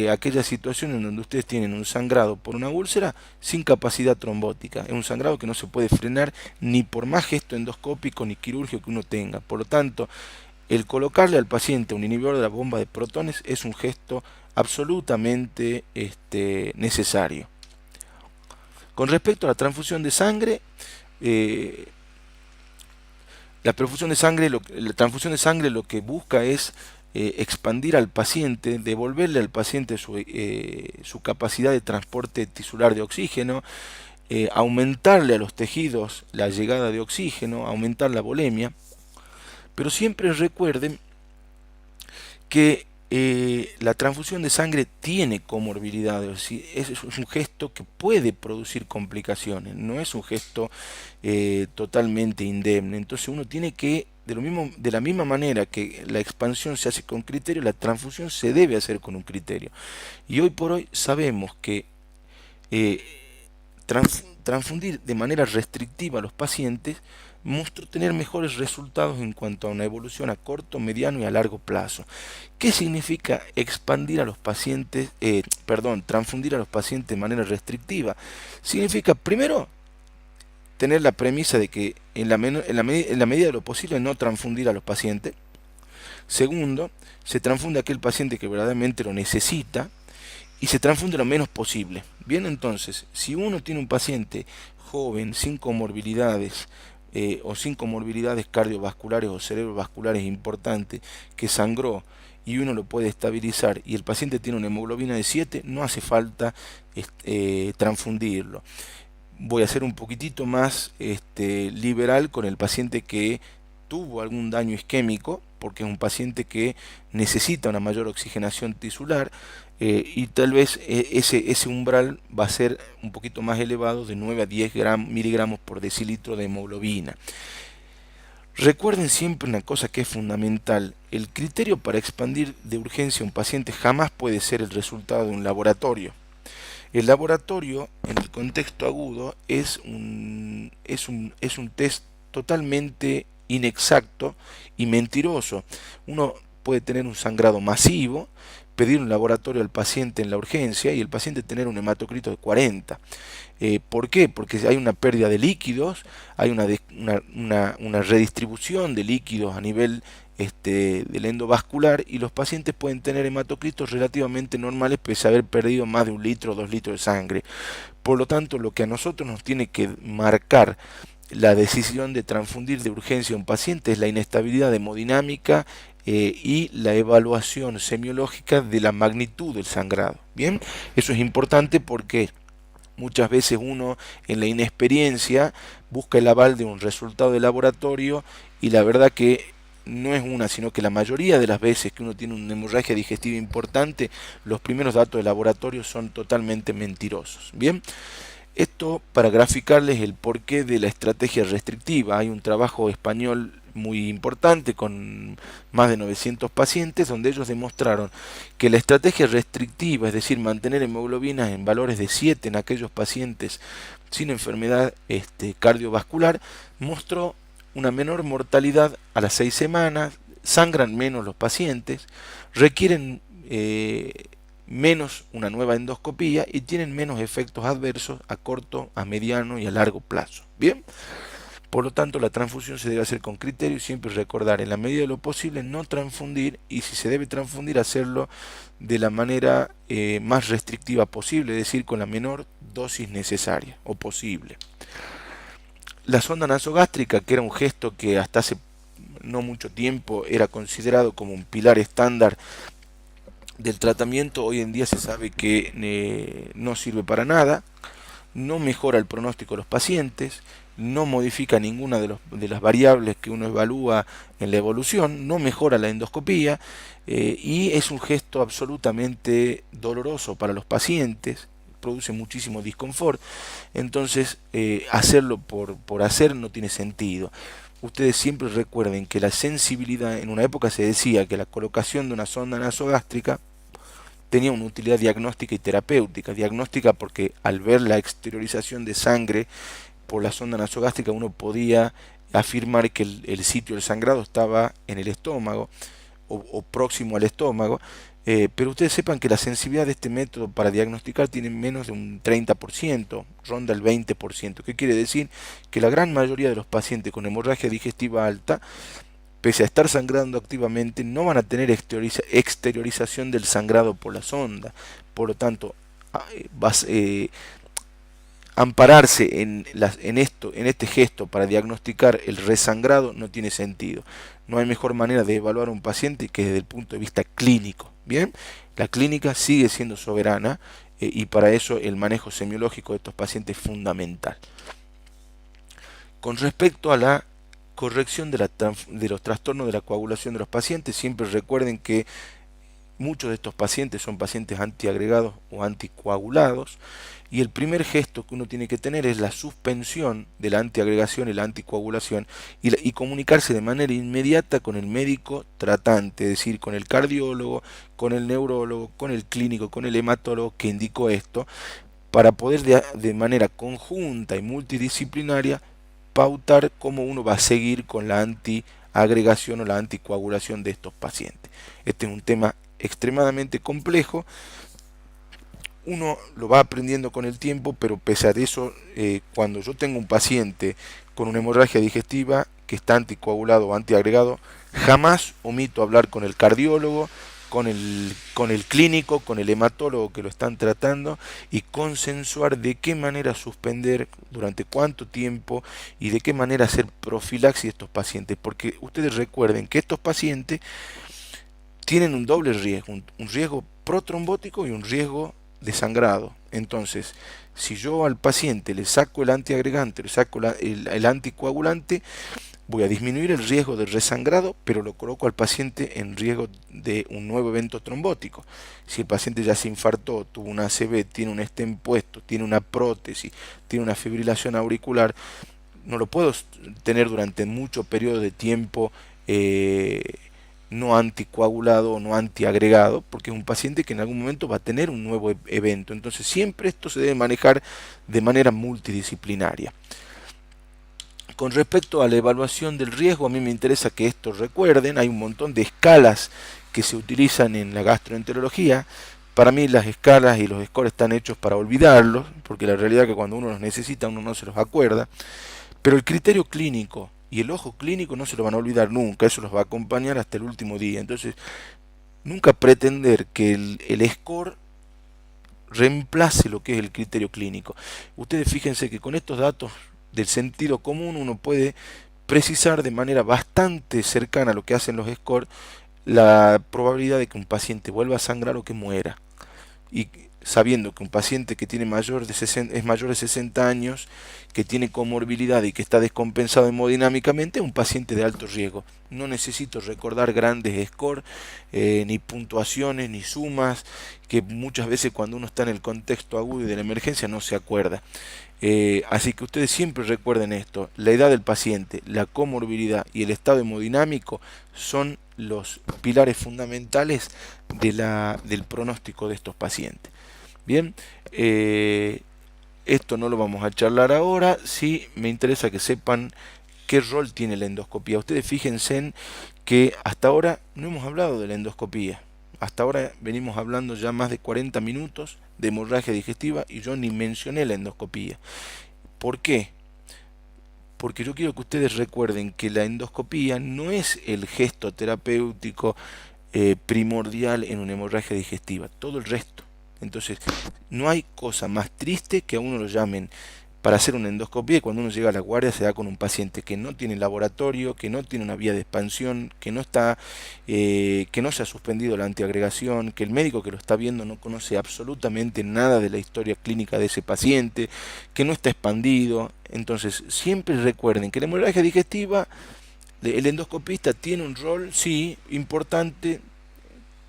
aquella situación en donde ustedes tienen un sangrado por una úlcera sin capacidad trombótica. Es un sangrado que no se puede frenar ni por más gesto endoscópico ni quirúrgico que uno tenga. Por lo tanto, el colocarle al paciente un inhibidor de la bomba de protones es un gesto absolutamente necesario. Con respecto a la transfusión de sangre, eh, la transfusión de sangre lo que busca es expandir al paciente, devolverle al paciente su capacidad de transporte tisular de oxígeno, aumentarle a los tejidos la llegada de oxígeno, aumentar la volemia, pero siempre recuerden que la transfusión de sangre tiene comorbilidades, es un gesto que puede producir complicaciones, no es un gesto totalmente indemne. Entonces uno tiene que, de la misma manera que la expansión se hace con criterio, la transfusión se debe hacer con un criterio. Y hoy por hoy sabemos que eh, transfundir de manera restrictiva a los pacientes mostró tener mejores resultados en cuanto a una evolución a corto, mediano y a largo plazo. ¿Qué significa expandir a los pacientes, transfundir a los pacientes de manera restrictiva? Significa, primero, tener la premisa de que en la medida de lo posible no transfundir a los pacientes. Segundo, se transfunde a aquel paciente que verdaderamente lo necesita y se transfunde lo menos posible. Bien, entonces, si uno tiene un paciente joven, sin comorbilidades, o sin comorbilidades cardiovasculares o cerebrovasculares importantes, que sangró y uno lo puede estabilizar y el paciente tiene una hemoglobina de 7, no hace falta transfundirlo. Voy a ser un poquitito más liberal con el paciente que tuvo algún daño isquémico, porque es un paciente que necesita una mayor oxigenación tisular, y tal vez ese umbral va a ser un poquito más elevado, de 9 a 10 miligramos por decilitro de hemoglobina. Recuerden siempre una cosa que es fundamental: el criterio para expandir de urgencia a un paciente jamás puede ser el resultado de un laboratorio. El laboratorio, en el contexto agudo, es un test totalmente inexacto y mentiroso. Uno puede tener un sangrado masivo, pedir un laboratorio al paciente en la urgencia y el paciente tener un hematocrito de 40. ¿Por qué? Porque hay una pérdida de líquidos, hay una redistribución de líquidos a nivel del endovascular, y los pacientes pueden tener hematocritos relativamente normales pese a haber perdido más de 1 litro o 2 litros de sangre. Por lo tanto, lo que a nosotros nos tiene que marcar la decisión de transfundir de urgencia a un paciente es la inestabilidad hemodinámica y la evaluación semiológica de la magnitud del sangrado. Bien, eso es importante porque muchas veces uno, en la inexperiencia, busca el aval de un resultado de laboratorio, y la verdad que no es una, sino que la mayoría de las veces que uno tiene una hemorragia digestiva importante, los primeros datos de laboratorio son totalmente mentirosos. Bien, esto para graficarles el porqué de la estrategia restrictiva. Hay un trabajo español muy importante con más de 900 pacientes, donde ellos demostraron que la estrategia restrictiva, es decir, mantener hemoglobinas en valores de 7 en aquellos pacientes sin enfermedad cardiovascular, mostró una menor mortalidad a las 6 semanas, sangran menos los pacientes, requieren menos una nueva endoscopía y tienen menos efectos adversos a corto, a mediano y a largo plazo. Bien, por lo tanto la transfusión se debe hacer con criterio y siempre recordar, en la medida de lo posible, no transfundir, y si se debe transfundir, hacerlo de la manera más restrictiva posible, es decir, con la menor dosis necesaria o posible. La sonda nasogástrica, que era un gesto que hasta hace no mucho tiempo era considerado como un pilar estándar del tratamiento, hoy en día se sabe que no sirve para nada, no mejora el pronóstico de los pacientes, no modifica ninguna de las variables que uno evalúa en la evolución, no mejora la endoscopía, y es un gesto absolutamente doloroso para los pacientes, produce muchísimo disconfort. Entonces hacerlo por hacer no tiene sentido. Ustedes siempre recuerden que la sensibilidad, en una época se decía que la colocación de una sonda nasogástrica tenía una utilidad diagnóstica y terapéutica. Diagnóstica porque al ver la exteriorización de sangre por la sonda nasogástrica uno podía afirmar que el sitio del sangrado estaba en el estómago o próximo al estómago, pero ustedes sepan que la sensibilidad de este método para diagnosticar tiene menos de un 30%, ronda el 20%, que quiere decir que la gran mayoría de los pacientes con hemorragia digestiva alta, pese a estar sangrando activamente, no van a tener exteriorización del sangrado por la sonda. Por lo tanto, ampararse en este gesto para diagnosticar el resangrado no tiene sentido. No hay mejor manera de evaluar a un paciente que desde el punto de vista clínico. Bien, la clínica sigue siendo soberana, y para eso el manejo semiológico de estos pacientes es fundamental. Con respecto a la corrección de los trastornos de la coagulación de los pacientes, siempre recuerden que muchos de estos pacientes son pacientes antiagregados o anticoagulados, y el primer gesto que uno tiene que tener es la suspensión de la antiagregación y la anticoagulación, y comunicarse de manera inmediata con el médico tratante, es decir, con el cardiólogo, con el neurólogo, con el clínico, con el hematólogo que indicó esto, para poder de manera conjunta y multidisciplinaria pautar cómo uno va a seguir con la antiagregación o la anticoagulación de estos pacientes. Este es un tema extremadamente complejo, uno lo va aprendiendo con el tiempo, pero pese a eso, cuando yo tengo un paciente con una hemorragia digestiva que está anticoagulado o antiagregado, jamás omito hablar con el cardiólogo, con el clínico, con el hematólogo que lo están tratando, y consensuar de qué manera suspender, durante cuánto tiempo y de qué manera hacer profilaxis de estos pacientes, porque ustedes recuerden que estos pacientes tienen un doble riesgo, un riesgo protrombótico y un riesgo de sangrado. Entonces, si yo al paciente le saco el antiagregante, le saco el anticoagulante, voy a disminuir el riesgo de resangrado, pero lo coloco al paciente en riesgo de un nuevo evento trombótico. Si el paciente ya se infartó, tuvo una ACV, tiene un stent puesto, tiene una prótesis, tiene una fibrilación auricular, no lo puedo tener durante mucho periodo de tiempo no anticoagulado o no antiagregado, porque es un paciente que en algún momento va a tener un nuevo evento. Entonces siempre esto se debe manejar de manera multidisciplinaria. Con respecto a la evaluación del riesgo, a mí me interesa que esto recuerden, hay un montón de escalas que se utilizan en la gastroenterología. Para mí las escalas y los scores están hechos para olvidarlos, porque la realidad es que cuando uno los necesita uno no se los acuerda. Pero el criterio clínico y el ojo clínico no se lo van a olvidar nunca, eso los va a acompañar hasta el último día. Entonces, nunca pretender que el score reemplace lo que es el criterio clínico. Ustedes fíjense que con estos datos del sentido común uno puede precisar de manera bastante cercana a lo que hacen los scores la probabilidad de que un paciente vuelva a sangrar o que muera. Y sabiendo que un paciente que tiene es mayor de 60 años, que tiene comorbilidad y que está descompensado hemodinámicamente, es un paciente de alto riesgo. No necesito recordar grandes scores, ni puntuaciones, ni sumas, que muchas veces cuando uno está en el contexto agudo y de la emergencia no se acuerda. Así que ustedes siempre recuerden esto, la edad del paciente, la comorbilidad y el estado hemodinámico son los pilares fundamentales del pronóstico de estos pacientes. Bien, esto no lo vamos a charlar ahora, sí me interesa que sepan qué rol tiene la endoscopía. Ustedes fíjense en que hasta ahora no hemos hablado de la endoscopía. Hasta ahora venimos hablando ya más de 40 minutos de hemorragia digestiva y yo ni mencioné la endoscopía. ¿Por qué? Porque yo quiero que ustedes recuerden que la endoscopía no es el gesto terapéutico primordial en una hemorragia digestiva, todo el resto. Entonces, no hay cosa más triste que a uno lo llamen para hacer una endoscopía y cuando uno llega a la guardia se da con un paciente que no tiene laboratorio, que no tiene una vía de expansión, que no se ha suspendido la antiagregación, que el médico que lo está viendo no conoce absolutamente nada de la historia clínica de ese paciente, que no está expandido. Entonces, siempre recuerden que la hemorragia digestiva, el endoscopista tiene un rol, sí, importante,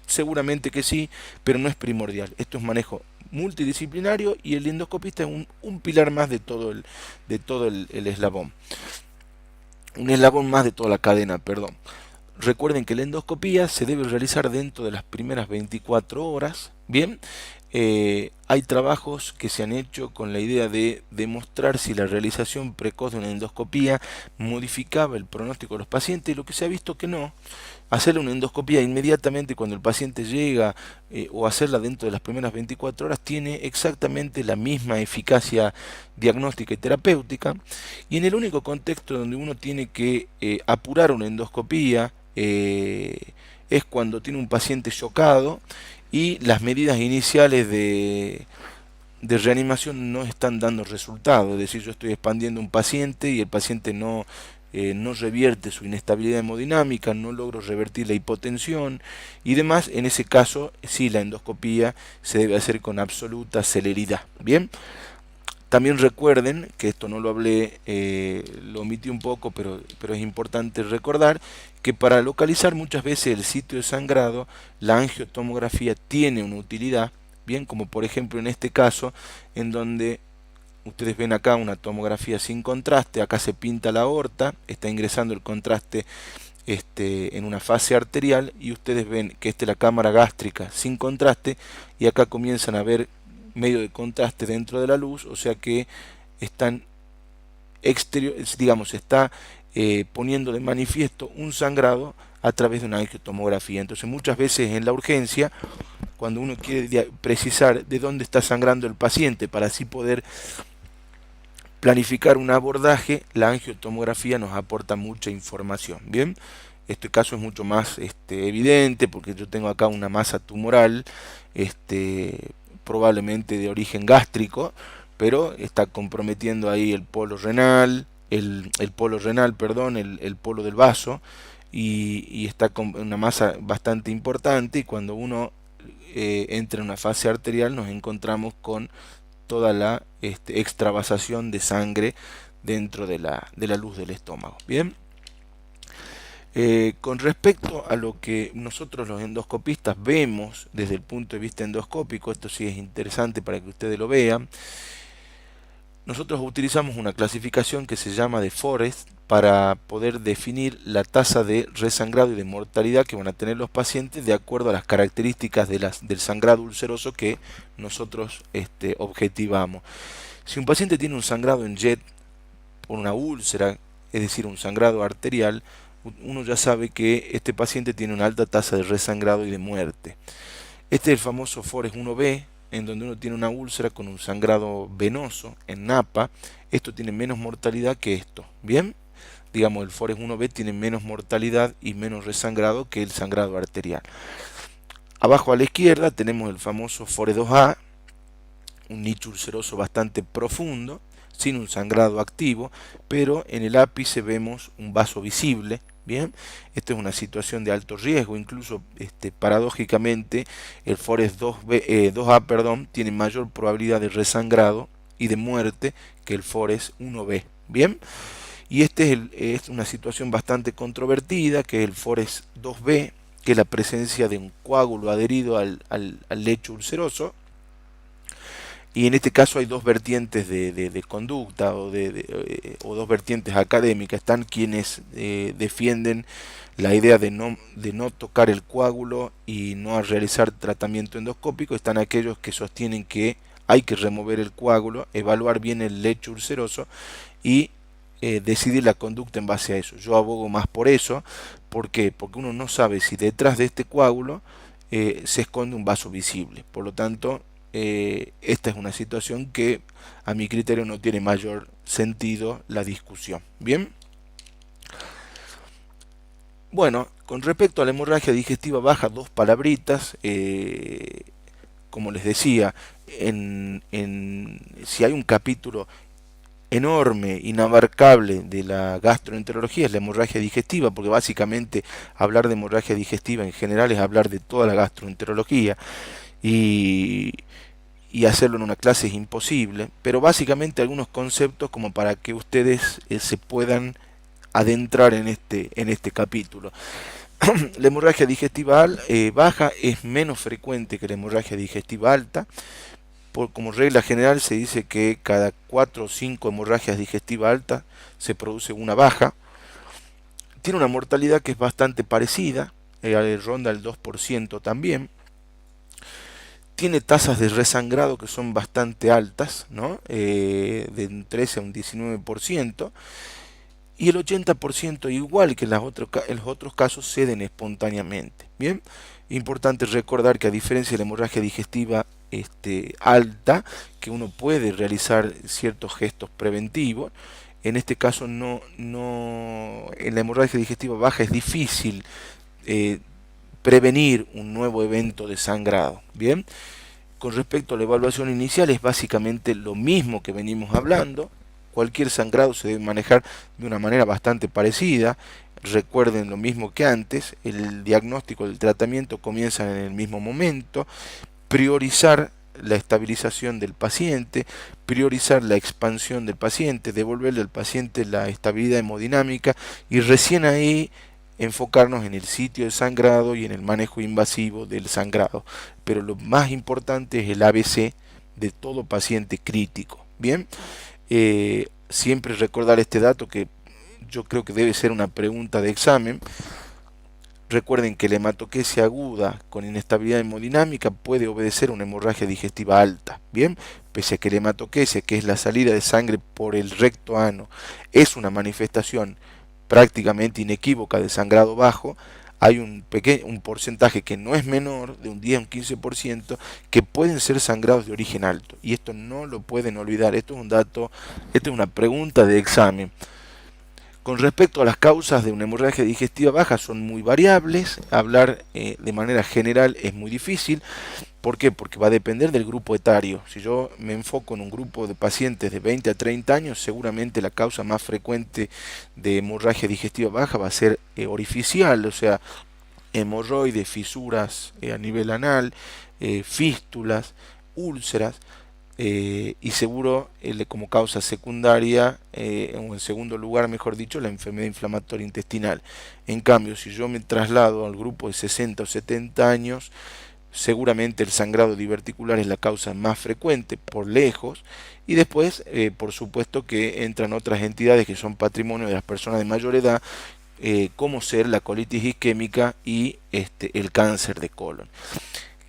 seguramente que sí, pero no es primordial. Esto es manejo multidisciplinario y el endoscopista es un pilar más de todo el eslabón. Un eslabón más de toda la cadena, perdón. Recuerden que la endoscopía se debe realizar dentro de las primeras 24 horas, ¿bien? Hay trabajos que se han hecho con la idea de demostrar si la realización precoz de una endoscopía modificaba el pronóstico de los pacientes y lo que se ha visto que no. Hacerle una endoscopía inmediatamente cuando el paciente llega o hacerla dentro de las primeras 24 horas tiene exactamente la misma eficacia diagnóstica y terapéutica y en el único contexto donde uno tiene que apurar una endoscopía es cuando tiene un paciente chocado y las medidas iniciales de reanimación no están dando resultado, es decir, yo estoy expandiendo un paciente y el paciente no revierte su inestabilidad hemodinámica, no logro revertir la hipotensión y demás. En ese caso, sí, la endoscopía se debe hacer con absoluta celeridad. Bien, también recuerden, que esto no lo hablé, lo omití un poco, pero es importante recordar que para localizar muchas veces el sitio de sangrado, la angiotomografía tiene una utilidad, bien, como por ejemplo en este caso, en donde ustedes ven acá una tomografía sin contraste, acá se pinta la aorta, está ingresando el contraste en una fase arterial y ustedes ven que esta es la cámara gástrica sin contraste y acá comienzan a ver medio de contraste dentro de la luz, o sea que están está poniendo de manifiesto un sangrado a través de una angiotomografía. Entonces muchas veces en la urgencia, cuando uno quiere precisar de dónde está sangrando el paciente para así poder planificar un abordaje, la angiotomografía nos aporta mucha información. Bien, este caso es mucho más evidente porque yo tengo acá una masa tumoral, probablemente de origen gástrico, pero está comprometiendo ahí el polo renal, el polo del vaso, y está con una masa bastante importante, y cuando uno entra en una fase arterial nos encontramos con toda la extravasación de sangre dentro de la luz del estómago. Bien, Con respecto a lo que nosotros los endoscopistas vemos desde el punto de vista endoscópico, esto sí es interesante para que ustedes lo vean, nosotros utilizamos una clasificación que se llama de Forest para poder definir la tasa de resangrado y de mortalidad que van a tener los pacientes de acuerdo a las características del sangrado ulceroso que nosotros objetivamos. Si un paciente tiene un sangrado en jet por una úlcera, es decir, un sangrado arterial, uno ya sabe que este paciente tiene una alta tasa de resangrado y de muerte. Este es el famoso Forest 1B, en donde uno tiene una úlcera con un sangrado venoso en napa. Esto tiene menos mortalidad que esto, ¿bien? Digamos, el Forest 1B tiene menos mortalidad y menos resangrado que el sangrado arterial. Abajo a la izquierda tenemos el famoso Forest 2A, un nicho ulceroso bastante profundo, sin un sangrado activo, pero en el ápice vemos un vaso visible. Bien, esta es una situación de alto riesgo, incluso paradójicamente el Forest 2A tiene mayor probabilidad de resangrado y de muerte que el Forest 1B. Bien, y es una situación bastante controvertida, que es el Forest 2B, que es la presencia de un coágulo adherido al lecho ulceroso. Y en este caso hay dos vertientes de conducta o dos vertientes académicas. Están quienes defienden la idea de no tocar el coágulo y no realizar tratamiento endoscópico. Están aquellos que sostienen que hay que remover el coágulo, evaluar bien el lecho ulceroso y decidir la conducta en base a eso. Yo abogo más por eso. ¿Por qué? Porque uno no sabe si detrás de este coágulo se esconde un vaso visible. Por lo tanto, esta es una situación que a mi criterio no tiene mayor sentido la discusión. Bien, bueno, con respecto a la hemorragia digestiva baja, dos palabritas. Como les decía, si hay un capítulo enorme, inabarcable de la gastroenterología, es la hemorragia digestiva, porque básicamente hablar de hemorragia digestiva en general es hablar de toda la gastroenterología. Y hacerlo en una clase es imposible, pero básicamente algunos conceptos como para que ustedes se puedan adentrar en este capítulo. La hemorragia digestiva baja es menos frecuente que la hemorragia digestiva alta. Como regla general se dice que cada 4 o 5 hemorragias digestivas altas se produce una baja. Tiene una mortalidad que es bastante parecida, ronda el 2% también. Tiene tasas de resangrado que son bastante altas, ¿no? De un 13 a un 19%, y el 80% igual que en los otros casos ceden espontáneamente. Bien, importante recordar que a diferencia de la hemorragia digestiva alta, que uno puede realizar ciertos gestos preventivos, en este caso en la hemorragia digestiva baja es difícil eh, prevenir un nuevo evento de sangrado. Bien, con respecto a la evaluación inicial es básicamente lo mismo que venimos hablando. Cualquier sangrado se debe manejar de una manera bastante parecida. Recuerden lo mismo que antes, el diagnóstico del tratamiento comienza en el mismo momento. Priorizar la estabilización del paciente, priorizar la expansión del paciente, devolverle al paciente la estabilidad hemodinámica y recién ahí enfocarnos en el sitio de sangrado y en el manejo invasivo del sangrado. Pero lo más importante es el ABC de todo paciente crítico. Bien, siempre recordar este dato que yo creo que debe ser una pregunta de examen. Recuerden que la hematoquesia aguda con inestabilidad hemodinámica puede obedecer a una hemorragia digestiva alta. Bien, pese a que la hematoquesia, que es la salida de sangre por el recto ano, es una manifestación prácticamente inequívoca de sangrado bajo, hay un porcentaje que no es menor, de un 10 a un 15%, que pueden ser sangrados de origen alto. Y esto no lo pueden olvidar. Esto es un dato, esto es una pregunta de examen. Con respecto a las causas de una hemorragia digestiva baja, son muy variables. Hablar de manera general es muy difícil. ¿Por qué? Porque va a depender del grupo etario. Si yo me enfoco en un grupo de pacientes de 20 a 30 años, seguramente la causa más frecuente de hemorragia digestiva baja va a ser orificial, o sea, hemorroides, fisuras a nivel anal, fístulas, úlceras. y seguro como causa secundaria, o en segundo lugar, mejor dicho, la enfermedad inflamatoria intestinal. En cambio, si yo me traslado al grupo de 60 o 70 años, seguramente el sangrado diverticular es la causa más frecuente por lejos, y después, por supuesto, que entran otras entidades que son patrimonio de las personas de mayor edad, como ser la colitis isquémica y el cáncer de colon.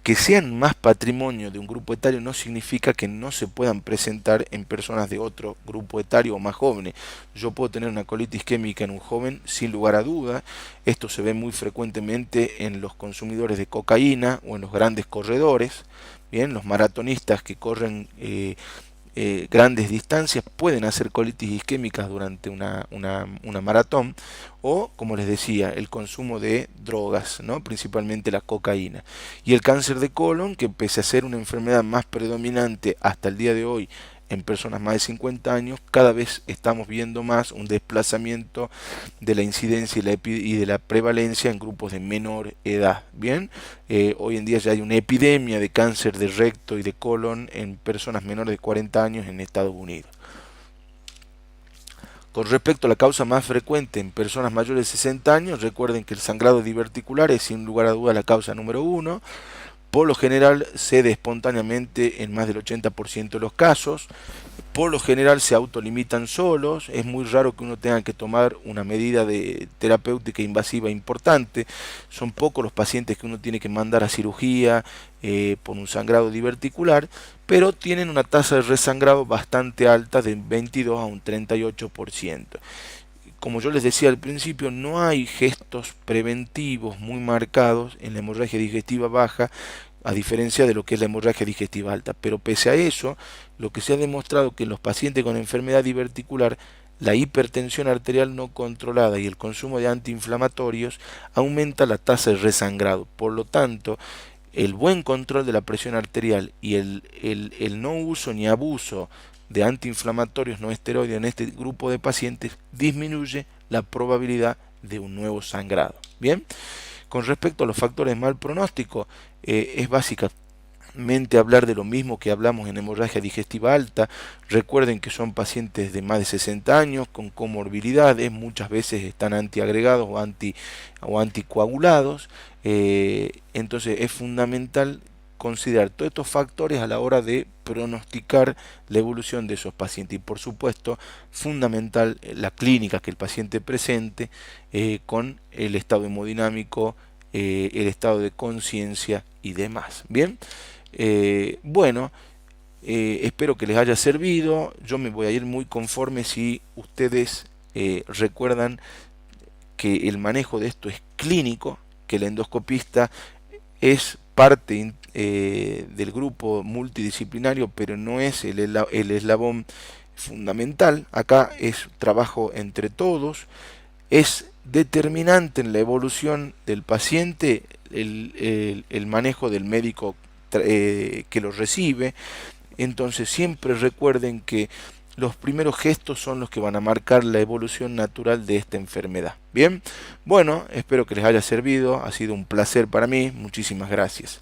Que sean más patrimonio de un grupo etario no significa que no se puedan presentar en personas de otro grupo etario o más jóvenes. Yo puedo tener una colitis isquémica en un joven sin lugar a duda. Esto se ve muy frecuentemente en los consumidores de cocaína o en los grandes corredores. Bien, los maratonistas que corren grandes distancias pueden hacer colitis isquémicas durante una maratón, o, como les decía, el consumo de drogas, ¿no? Principalmente la cocaína. Y el cáncer de colon, que pese a ser una enfermedad más predominante hasta el día de hoy en personas más de 50 años, cada vez estamos viendo más un desplazamiento de la incidencia y de la prevalencia en grupos de menor edad. Bien, hoy en día ya hay una epidemia de cáncer de recto y de colon en personas menores de 40 años en Estados Unidos. Con respecto a la causa más frecuente en personas mayores de 60 años, recuerden que el sangrado diverticular es sin lugar a duda la causa número uno. Por lo general cede espontáneamente en más del 80% de los casos. Por lo general se autolimitan solos. Es muy raro que uno tenga que tomar una medida de terapéutica invasiva importante. Son pocos los pacientes que uno tiene que mandar a cirugía por un sangrado diverticular, pero tienen una tasa de resangrado bastante alta, de 22 a un 38%. Como yo les decía al principio, no hay gestos preventivos muy marcados en la hemorragia digestiva baja, a diferencia de lo que es la hemorragia digestiva alta. Pero pese a eso, lo que se ha demostrado que en los pacientes con enfermedad diverticular, la hipertensión arterial no controlada y el consumo de antiinflamatorios aumenta la tasa de resangrado. Por lo tanto, el buen control de la presión arterial y el no uso ni abuso de antiinflamatorios no esteroides en este grupo de pacientes disminuye la probabilidad de un nuevo sangrado. Bien, con respecto a los factores de mal pronóstico, es básicamente hablar de lo mismo que hablamos en hemorragia digestiva alta. Recuerden que son pacientes de más de 60 años con comorbilidades, muchas veces están antiagregados o anticoagulados. Entonces es fundamental considerar todos estos factores a la hora de pronosticar la evolución de esos pacientes, y por supuesto fundamental la clínica que el paciente presente, con el estado hemodinámico, el estado de conciencia y demás. Bien, bueno, espero que les haya servido. Yo me voy a ir muy conforme si ustedes recuerdan que el manejo de esto es clínico, que el endoscopista es parte del grupo multidisciplinario, pero no es el eslabón fundamental. Acá es trabajo entre todos. Es determinante en la evolución del paciente el manejo del médico que lo recibe. Entonces siempre recuerden que los primeros gestos son los que van a marcar la evolución natural de esta enfermedad. Bien, bueno, espero que les haya servido. Ha sido un placer para mí. Muchísimas gracias.